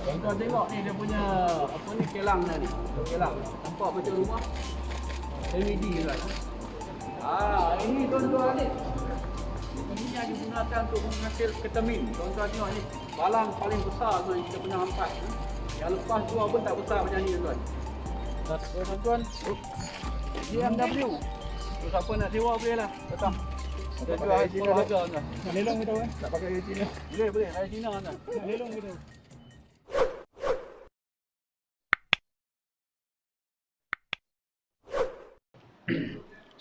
Tuan-tuan tengok ni dia punya apa ni kelang dah ni. Kelang. Nampak macam rumah LED kan. Ini tuan-tuan ni. Ini yang digunakan untuk menghasil ketamin. Tuan-tuan tengok ni. Balang paling besar tu yang kita pernah hampas. Yang lepas keluar pun tak besar macam ni tuan. Tuan-tuan, BMW. So, siapa nak sewa boleh lah. Datang. Kita jual Cina harga tuan. Nak lelong kita kan? Tak pakai gaya Cina. Boleh. Raya Cina tuan. Nak lelong kita.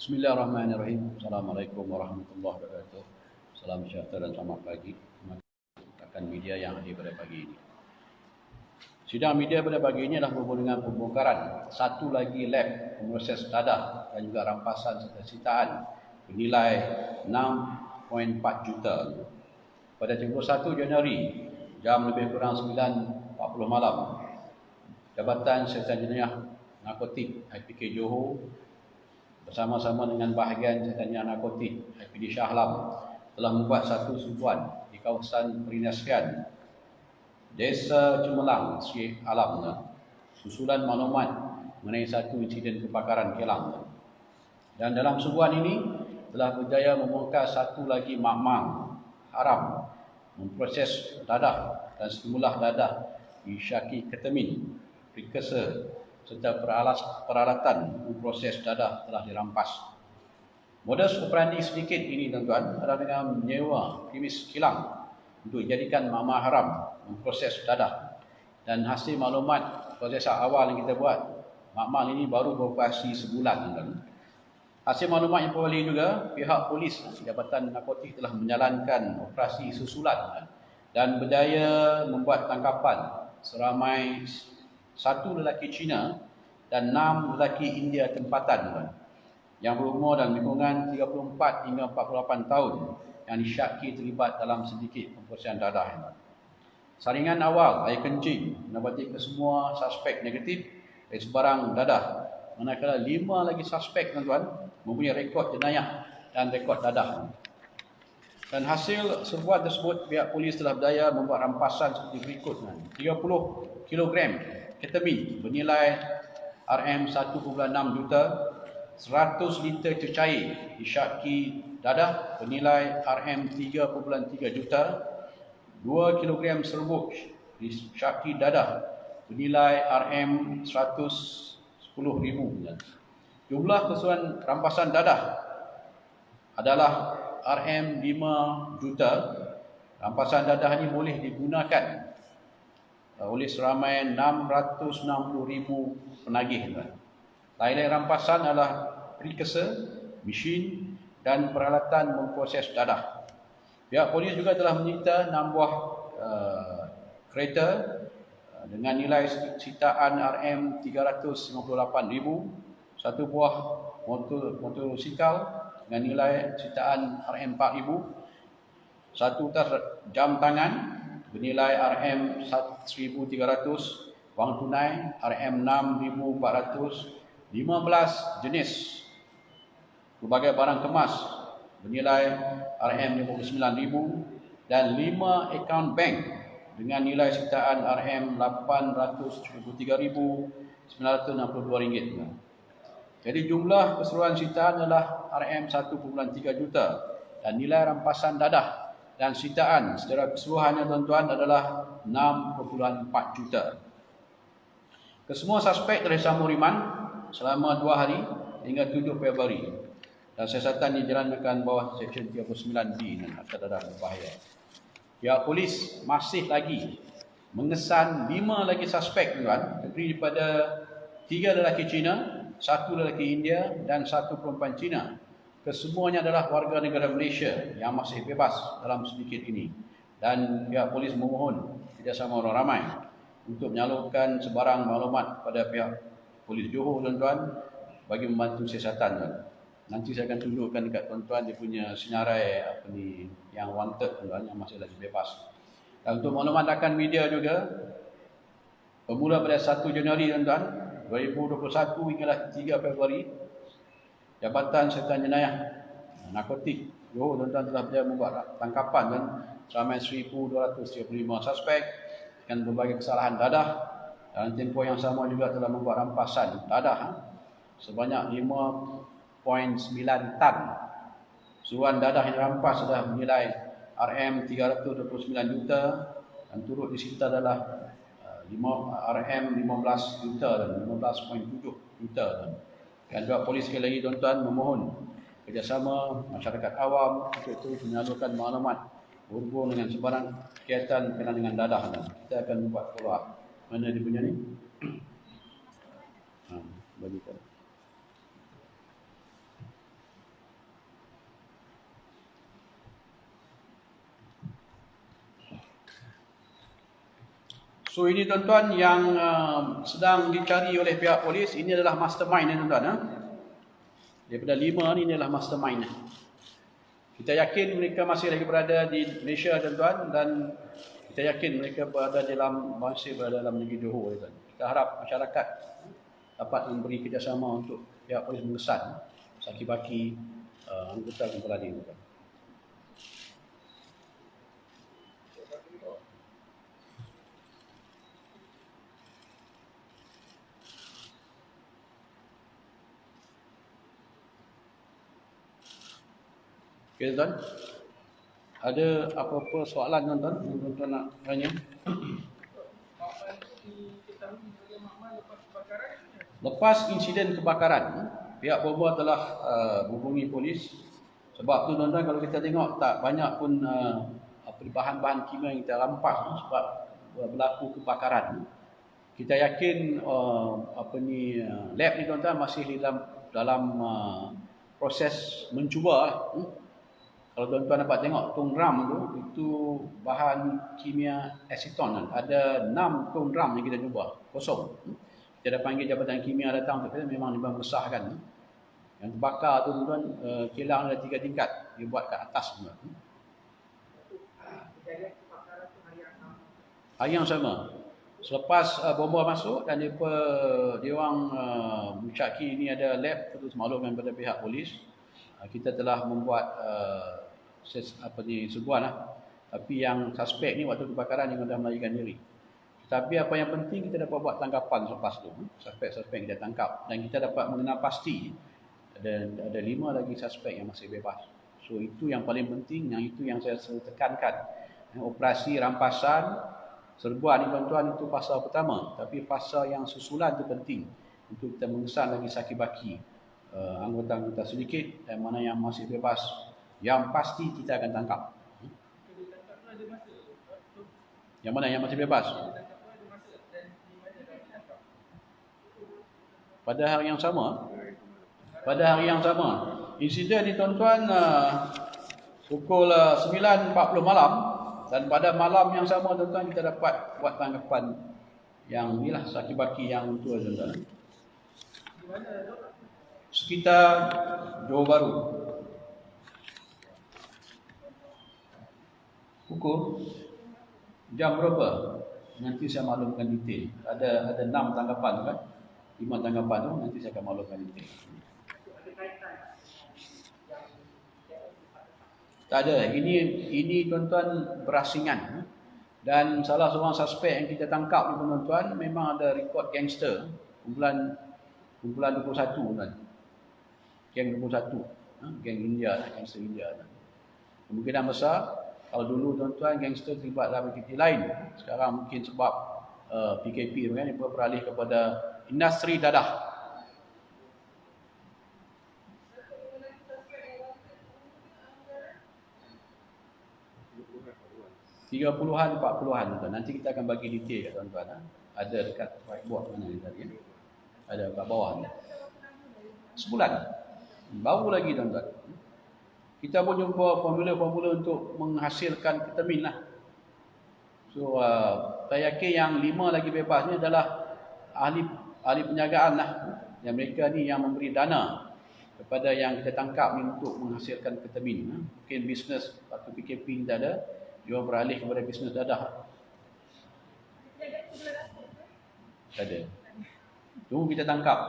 Bismillahirrahmanirrahim. Assalamualaikum warahmatullahi wabarakatuh. Salam sejahtera dan selamat pagi. Terima kasih rekan media yang hadir pada pagi ini. Sidang media pada pagi ini adalah berhubung dengan pembongkaran satu lagi lab pemroses dadah dan juga rampasan serta sitaan bernilai 6.4 juta. Pada 31 Januari jam lebih kurang 9.40 malam, Jabatan Serta Jenayah Narkotik IPK Johor bersama-sama dengan bahagian Serta Narkotik IPD Shah Alam telah membuat satu serbuan di kawasan perindustrian Desa Cemerlang, Syekh Alam, susulan maklumat mengenai satu insiden kebakaran kilang. Dan dalam serbuan ini telah berjaya membongkar satu lagi makmal haram memproses dadah dan stimulah dadah disyaki ketamin, precursor serta peralatan memproses dadah telah dirampas. Modus operandi sedikit ini tuan-tuan adalah dengan menyewa premis kilang untuk dijadikan makmal haram memproses dadah. Dan hasil maklumat proses awal yang kita buat, makmal ini baru beroperasi sebulan tuan-tuan. Hasil maklumat yang peroleh juga, pihak polis Jabatan Narkotik telah menjalankan operasi susulan dan berjaya membuat tangkapan seramai satu lelaki Cina dan 6 lelaki India tempatan yang berumur dan lingkungan 34 hingga 48 tahun yang disyaki terlibat dalam sedikit pemprosesian dadah. Saringan awal air kencing mendapati kesemua suspek negatif dari sebarang dadah, manakala 5 lagi suspek tuan-tuan mempunyai rekod jenayah dan rekod dadah. Dan hasil serbuan tersebut, pihak polis telah berjaya membuat rampasan seperti berikut: 30 kg ketamin bernilai RM1.6 juta, 100 liter cecair disyaki dadah bernilai RM3.3 juta, 2 kg serbuk disyaki dadah bernilai RM110,000. Jumlah keseluruhan rampasan dadah adalah RM5 juta. Rampasan dadah ini boleh digunakan oleh seramai 660,000 penagih. Lain-lain rampasan adalah precursor, mesin dan peralatan memproses dadah. Pihak polis juga telah menyita 6 buah kereta dengan nilai sitaan RM358,000, 1 buah motosikal dengan nilai sitaan RM4,000, 1 tas jam tangan bernilai RM1,300, wang tunai RM6,400, 15 jenis berbagai barang kemas bernilai RM59,000 dan 5 akaun bank dengan nilai sitaan RM873,962. Jadi jumlah keseluruhan sitaan adalah RM1.3 juta dan nilai rampasan dadah dan sitaan secara keseluruhannya tuan-tuan adalah 6.4 juta. Kesemua suspek telah disambung riman selama 2 hari hingga 7 Februari. Dan siasatan dijalankan bawah Seksyen 39B dan Akta Dadah Berbahaya. Pihak polis masih lagi mengesan 5 lagi suspek tuan, terdiri daripada 3 lelaki Cina, 1 lelaki India dan 1 perempuan Cina. Kesemuanya adalah warga negara Malaysia yang masih bebas dalam sedikit ini. Dan pihak polis memohon kerjasama orang ramai untuk menyalurkan sebarang maklumat kepada pihak polis Johor tuan-tuan bagi membantu siasatan tuan. Nanti saya akan tunjukkan dekat tuan-tuan dia punya senarai yang wanted tuan-tuan yang masih lagi bebas. Dan untuk maklumat rakan media juga, bermula pada 1 Januari tuan-tuan 2021 hinggalah 3 Februari, Jabatan Serta Jenayah Narkotik Johor tuan-tuan telah berjaya membuat tangkapan seramai 1,235 suspek dengan berbagai kesalahan dadah. Dalam tempoh yang sama juga telah membuat rampasan dadah sebanyak 5.9 tan. Suruhan dadah yang dirampas sudah bernilai RM329 juta dan turut disita adalah RM15 juta dan 15.7 juta. Dan juga polis sekali lagi tuan-tuan memohon kerjasama masyarakat awam untuk terus menyalurkan maklumat berhubung dengan sebarang kegiatan berkenaan dengan dadah. Kita akan membuat follow up. Mana dia punya ni? Bagikan. So ini tuan-tuan yang sedang dicari oleh pihak polis. Ini adalah mastermind tuan-tuan. Daripada 5 ni adalah mastermind. Kita yakin mereka masih lagi berada di Malaysia tuan-tuan, dan kita yakin mereka masih berada dalam negeri Johor tuan. Kita harap masyarakat dapat memberi kerjasama untuk pihak polis mengesan saki-baki anggota kumpulan ini tuan. Okay, tuan. Ada apa-apa soalan tuan-tuan yang tuan-tuan nak tanya? Lepas insiden kebakaran, pihak bomba telah hubungi polis. Sebab tu tuan-tuan, kalau kita tengok tak banyak pun bahan-bahan kimia yang kita rampas sebab berlaku kebakaran. Kita yakin lab ni tuan-tuan masih dalam proses mencuba. Kalau tuan-tuan dapat tengok tong drum tu, itu bahan kimia aseton. Ada 6 tong drum yang kita cuba, kosong. Kita dah panggil jabatan kimia datang untuk kita, memang membesarkan. Yang terbakar tu tuan-tuan, kilang ada 3 tingkat, dia buat kat atas tuan. Hari yang sama. Selepas bomba masuk dan dia orang mensyaki ini ada lab, terus maklumkan kepada pihak polis. Kita telah membuat sebuah lah. Tapi yang suspek ni waktu kebakaran yang dah melarikan diri. Tapi apa yang penting, kita dapat buat tangkapan selepas tu. Suspek-suspek kita tangkap. Dan kita dapat mengenal pasti ada 5 lagi suspek yang masih bebas. So itu yang paling penting, yang itu yang saya tekankan. Operasi rampasan serbuan ni tuan-tuan, itu fasa pertama. Tapi fasa yang susulan itu penting. Untuk kita mengesan lagi saki-baki anggota-anggota sedikit, dan mana yang masih bebas, yang pasti kita akan tangkap. Yang mana yang masih bebas? Pada hari yang sama. Insiden ni tuan-tuan pukul 9.40 malam, dan pada malam yang sama tuan-tuan kita dapat buat tangkapan yang inilah saki-baki yang tu tuan-tuan. Sekitar Johor Bahru. Pukul jam berapa? Nanti saya maklumkan detail. Ada 6 tangkapan kan? 5 tangkapan tu nanti saya akan maklumkan detail. Tak ada. Ini tuan-tuan berasingan. Dan salah seorang suspek yang kita tangkap ni tuan-tuan memang ada rekod gangster. Kumpulan 21 tuan. Geng 21. Geng India lah, gangster India lah. Kemungkinan besar, kalau dulu tuan-tuan gangster terlibat dalam aktiviti lain. Sekarang mungkin sebab PKP kan, dia beralih kepada industri dadah. Tiga puluhan, 40-an tuan. Nanti kita akan bagi detail tuan-tuan. Ada dekat whiteboard mana ni tadi. Ada kat bawah ni. Sebulan. Baru lagi tuan-tuan. Kita pun jumpa formula-formula untuk menghasilkan ketamin lah. So saya yakin yang 5 lagi bebas ni adalah ahli penjagaan lah. Yang mereka ni yang memberi dana kepada yang kita tangkap ni untuk menghasilkan ketamin. Mungkin bisnes waktu PKP ni tak ada, dia beralih kepada bisnes dadah. Tak ada. Tunggu kita tangkap.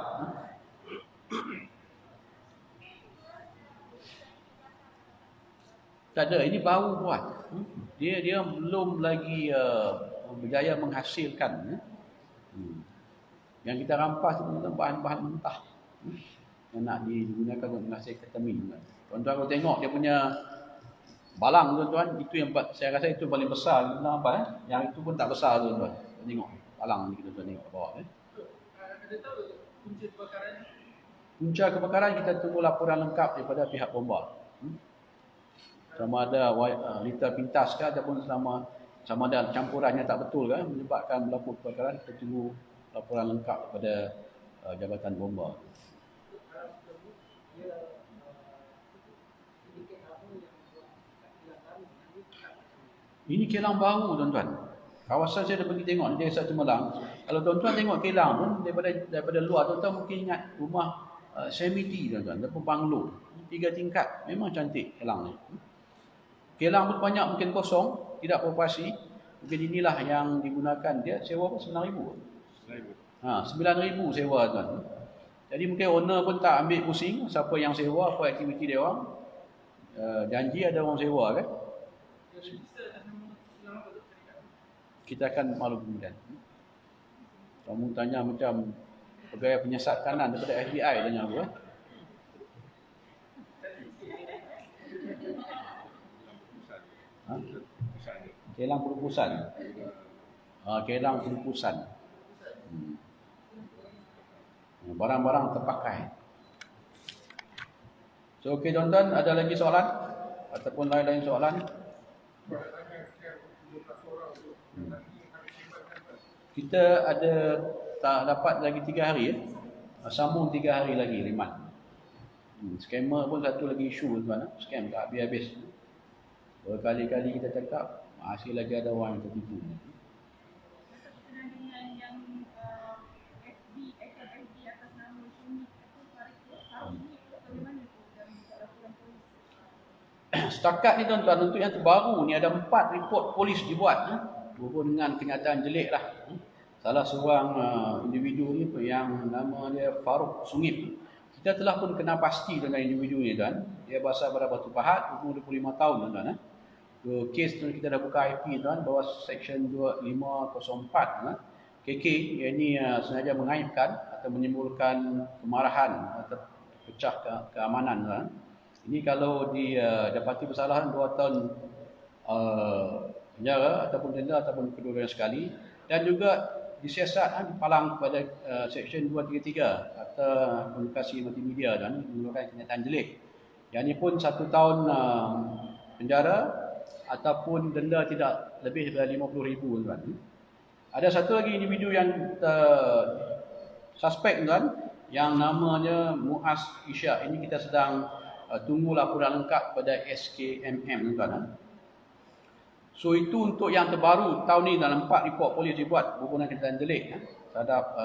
Tak ada, ini baru buat. dia belum lagi berjaya menghasilkan. Yang kita rampas itu bahan-bahan mentah yang nak digunakan untuk menghasilkan ketamin. Tuan-tuan kalau tengok dia punya balang tuan-tuan, itu yang saya rasa itu paling besar kita nampak. Yang itu pun tak besar tuan-tuan. Tengok balang ni kita tengok bawah. Ada tahu punca kebakaran? Punca kebakaran kita tunggu laporan lengkap daripada pihak bomba. Sama ada liter pintas ke ataupun sama ada campurannya tak betul ke menyebabkan berlaku kebakaran, kita tunggu laporan lengkap daripada Jabatan Bomba. Ini kilang baru tuan-tuan. Kawasan saya dah pergi tengok di Desa Cemerlang. Kalau tuan-tuan tengok kilang pun daripada luar, tuan-tuan mungkin ingat rumah semiti tuan-tuan, ataupun banglo 3 tingkat. Memang cantik kilang ni. Kilang pun banyak mungkin kosong, tidak beroperasi. Mungkin inilah yang digunakan. Dia sewa pun 9,000. 9,000 sewa tuan. Jadi mungkin owner pun tak ambil pusing siapa yang sewa, apa aktiviti dia orang. Janji ada orang sewa kan. Kita akan maklum kemudian. Kamu tanya macam pegawai penyiasat kanan daripada FBI tanya aku . Kelang perupusan. Kelang perupusan. Barang-barang terpakai. So okey tuan-tuan, ada lagi soalan ataupun lain-lain soalan? Kita ada tak dapat lagi 3 hari sambung 3 hari lagi rimat. Scammer pun satu lagi isu tuan, scam tak habis-habis. Berkali-kali kita cakap masih lagi ada orang yang tertipu. Setakat ni tuan-tuan, untuk yang terbaru ni ada 4 report polis dibuat berhubung dengan kenyataan jelek lah. Salah seorang individu ni yang nama dia Farouk Sungip. Kita telah pun kenal pasti dengan individu ni tuan. Dia berasal pada Batu Pahat, umur 25 tahun tuan-tuan. Kes tu kita dah buka IP tuan, bawah section 2504 KK, yang ini sengaja mengaibkan atau menimbulkan kemarahan atau pecah keamanan tuan. Ini kalau didapati kesalahan 2 tahun penjara ataupun denda ataupun kedua-duanya sekali, dan juga disiasat dipalang kepada section 233 atau komunikasi multimedia dan menggunakan kenyataan jelek. Yang ini pun 1 tahun penjara ataupun denda tidak lebih daripada 50,000 tuan. Ada satu lagi individu yang suspek tuan, yang namanya Muaz Isyak. Ini kita sedang tunggu laporan lengkap pada SKMM tuan. So itu untuk yang terbaru tahun ni, dalam 4 report polis dibuat berhubungan kenyataan jelek terhadap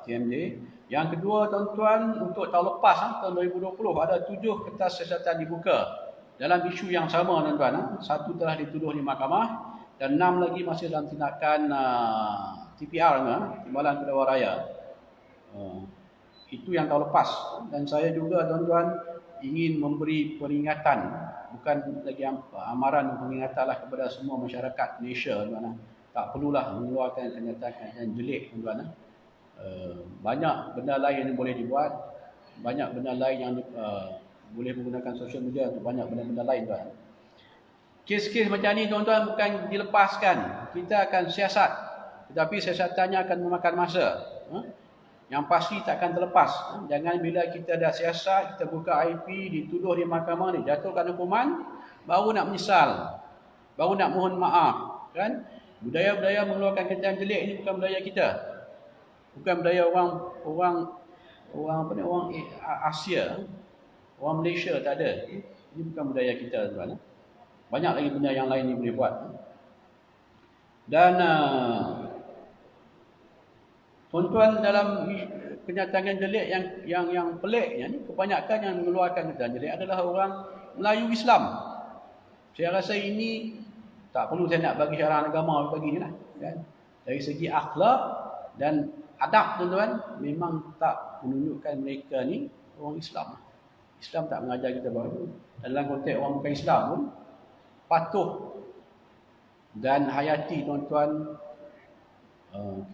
TMJ. Yang kedua tuan-tuan, untuk tahun lepas tahun 2020 ada 7 kertas siasatan dibuka dalam isu yang sama tuan-tuan. 1 telah dituduh di mahkamah dan 6 lagi masih dalam tindakan TPR Timbalan Pegawai Raya. Itu yang tahun lepas. Dan saya juga tuan-tuan ingin memberi peringatan, bukan lagi amaran, peringatanlah kepada semua masyarakat Malaysia tuan. Tak perlulah mengeluarkan kenyataan jelek tuan. Banyak benda lain yang boleh dibuat, banyak benda lain yang boleh menggunakan sosial media untuk banyak benda-benda lain tuan. Kes-kes macam ni tuan-tuan bukan dilepaskan, kita akan siasat, tetapi siasatannya akan memakan masa. Yang pasti takkan terlepas. Jangan bila kita dah siasat, kita buka IP, dituduh di mahkamah ni, jatuhkan hukuman, baru nak menyesal, baru nak mohon maaf kan. Budaya-budaya mengeluarkan kenyataan jelek ini bukan budaya kita, bukan budaya orang Asia, orang Malaysia, tak ada. Ini bukan budaya kita tuan. Banyak lagi benda yang lain yang boleh buat. Dan tuan-tuan, dalam kenyataan jelek yang peliknya ni, kebanyakan yang mengeluarkan kenyataan jelek adalah orang Melayu Islam. Saya rasa ini tak perlu saya nak bagi syarahan agama bagi ni lah kan. Dari segi akhlak dan adab tuan-tuan, memang tak menunjukkan mereka ni orang Islam. Islam tak mengajar kita bahawa dalam konteks orang bukan Islam pun patuh dan hayati tuan-tuan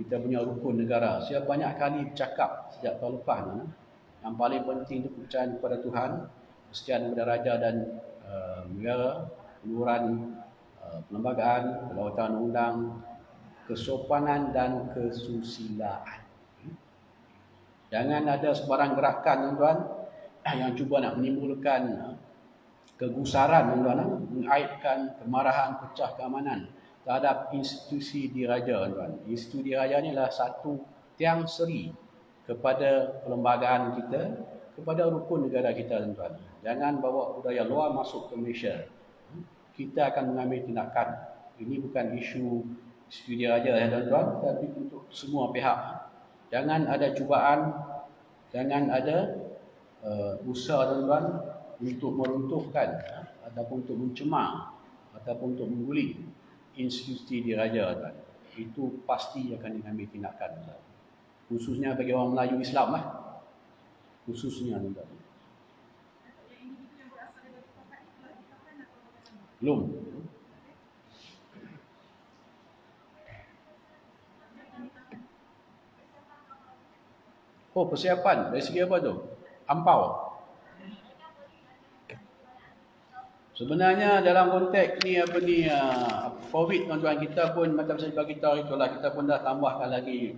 kita punya rukun negara. Saya banyak kali bercakap sejak tahun lepas, yang paling penting itu kepercayaan kepada Tuhan, kesetiaan kepada raja dan negara, peluruhan perlembagaan, kedaulatan undang, kesopanan dan kesusilaan. Jangan ada sebarang gerakan tuan-tuan yang cuba nak menimbulkan kegusaran tuan-tuan, mengaibkan, kemarahan, pecah keamanan terhadap institusi diraja tuan-tuan. Institusi diraja ni adalah satu tiang seri kepada perlembagaan kita, kepada rukun negara kita tuan-tuan. Jangan bawa budaya luar masuk ke Malaysia. Kita akan mengambil tindakan. Ini bukan isu institusi diraja tuan-tuan, tapi untuk semua pihak. Jangan ada cubaan, jangan ada usaha tuan-tuan untuk meruntuhkan ataupun untuk mencemar ataupun untuk mengguling institusi diraja tuan. Itu pasti akan diambil tindakan tuan. Khususnya bagi orang Melayu Islam lah. Khususnya tuan. Belum. Oh, persiapan dari segi apa tu? Ampau. Sebenarnya dalam konteks ni COVID tuan-tuan, kita pun macam saya bagi tahu itulah, kita pun dah tambahkan lagi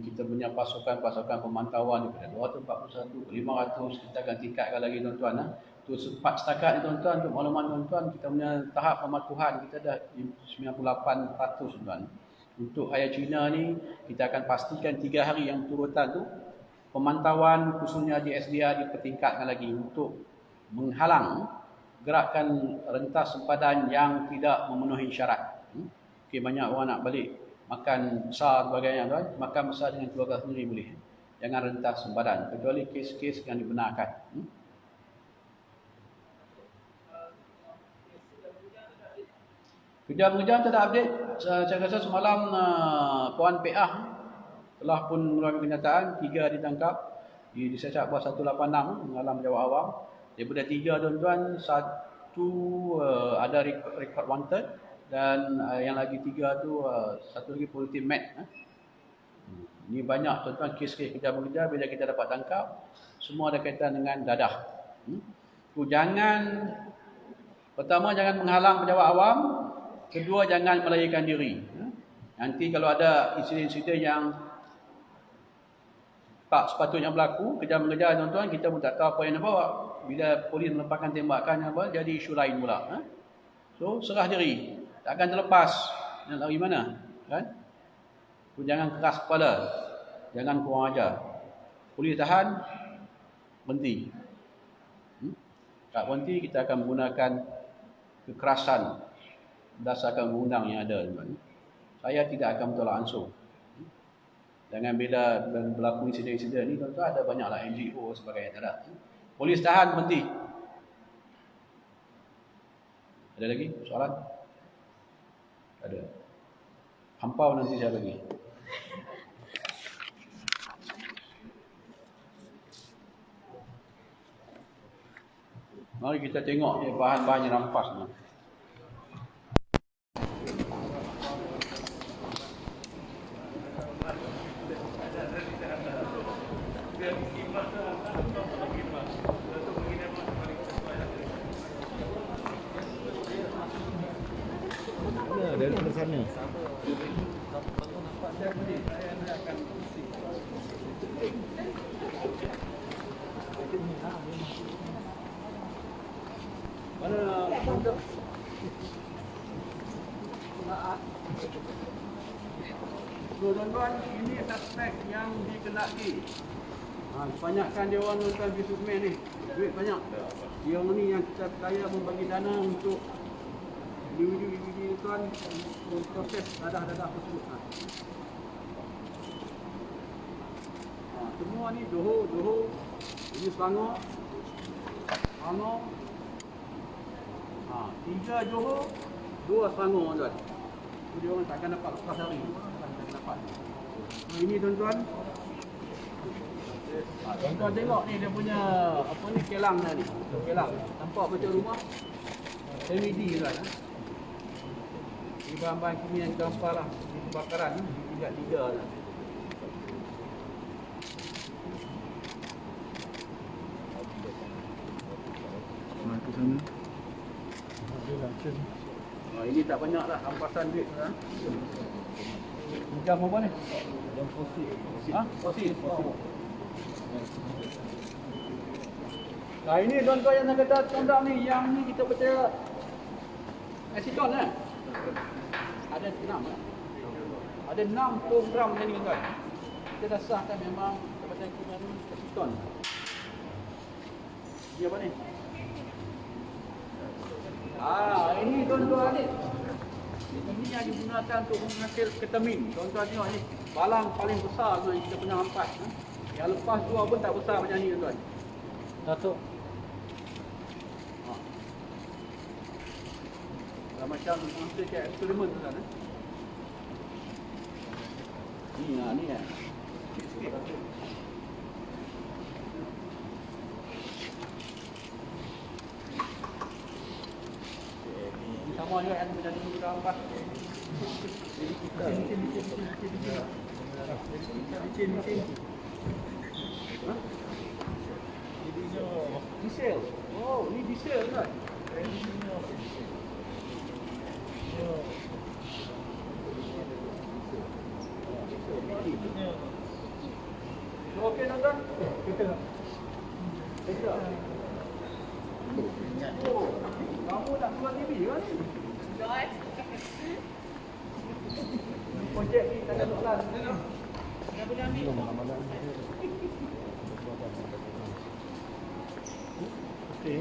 kita punya pasukan pemantauan daripada 241 ke 500, kita akan tingkatkan lagi tuan-tuan. Tu setakat ni tuan-tuan, untuk makluman tuan-tuan, kita punya tahap pematuhan kita dah 98% tuan-tuan. Untuk ayah Cina ni, kita akan pastikan 3 hari yang berurutan tu pemantauan khususnya di SDA dipertingkatkan lagi untuk menghalang gerakan rentas sempadan yang tidak memenuhi syarat. Okay, banyak orang nak balik makan besar sebagainya tuan, makan besar dengan keluarga sendiri boleh. Jangan rentas sempadan kecuali kes-kes yang dibenarkan. Kejam-kejam tak ada update. Saya rasa semalam Puan PA telah pun mengeluarkan kenyataan 3 ditangkap di Sesat Bawah 186 mengalam Jawab Awam. Daripada 3 tuan-tuan, 1 ada rekod wanted dan yang lagi 3 tu 1 lagi politik mat. Ini banyak tuan-tuan kes-kes kejam-kejam bila kita dapat tangkap semua ada kaitan dengan dadah. Pertama jangan menghalang pejabat awam, kedua jangan melarikan diri. Nanti kalau ada insiden-insiden yang tak sepatutnya berlaku, kejam-kejam tuan-tuan, kita pun tak tahu apa yang nak bawa. Bila polis melepaskan tembakan jadi isu lain pula. So serah diri, tak akan terlepas. Nak lari mana? Kan? Jangan keras kepala, jangan kurang ajar. Polis tahan, berhenti. Tak berhenti, kita akan menggunakan kekerasan berdasarkan undang yang ada. Saya tidak akan bertolak ansur. Jangan bila berlaku insiden-insiden ni, tuan-tuan, ada banyaklah NGO sebagainya. Tak ada. Polis tahan, berhenti. Ada lagi soalan? Ada. Ampau nanti saya bagi. Mari kita tengok bahan-bahan yang rampas ni. Dari sana. Tuan-tuan, ini suspek yang dikenali. Kebanyakan dia orang tuan businessman ni, duit banyak. Dia orang ni yang kita percaya membagi dana untuk DVD tuan proses dadah-dadah tersebut. Semua ni Johor, ini Selangor, 3 Johor, 2 Selangor tuan. Dia orang takkan dapat lepas hari. Takkan dapat. Ini tuan-tuan. Tuan-tuan tengok ni dia punya kelang dah ni. Kelang. Nampak macam rumah semi-D tuan. Ini bahan-bahan kimia yang gampang lah. Di kebakaran ni, tidak lah. Ke sana. Ini tak banyak lah hampasan duit tu lah. Jam apa ni? Yang fosil. Ha? Fosil. Nah ini tuan-tuan yang nak kata tondang ni, yang ni kita percaya asidon lah. Ada 6 lah. Ada 6 program macam ni tuan-tuan. Kita dah sahkan memang kita percaya kimia ni asidon. Dia apa ni? Ini tuan-tuan ni. Ini yang digunakan untuk menghasil ketamin. Tuan-tuan tengok ni. Balang paling besar yang kita pernah hampas. Yang lepas dua pun tak besar macam ni tuan-tuan. Datuk. Macam masa cek eksperimen tuan-tuan. Ni kan. Sikit-sikit. Sama juga yang menjadi mudah hampas. Licin. Diesel. Oh, ni diesel kan? Okey tuan-tuan? Betul. Oh, kamu nak keluar TV kan ni? Dah. Projek ni tak ada soalan. Dah boleh ambil. Okey.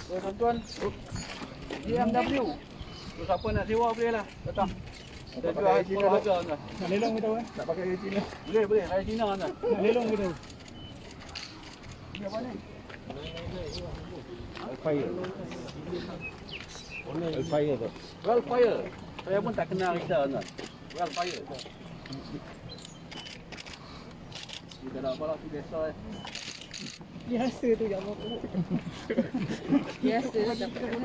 Tuan-tuan, BMW. So, siapa nak sewa boleh lah. Datang. Kita jual sepuluh harga tuan. Nak lelong kita kan? Tak pakai raya Cina. Boleh. Raya Cina tuan. Nak lelong kita. Ini apa ni? Alfire. Alfire tu. Wildfire. Saya pun tak kenal kita tuan. Wildfire. Kita dah apa lah tu biasa Biasa tu yang apa. Biasa tak pernah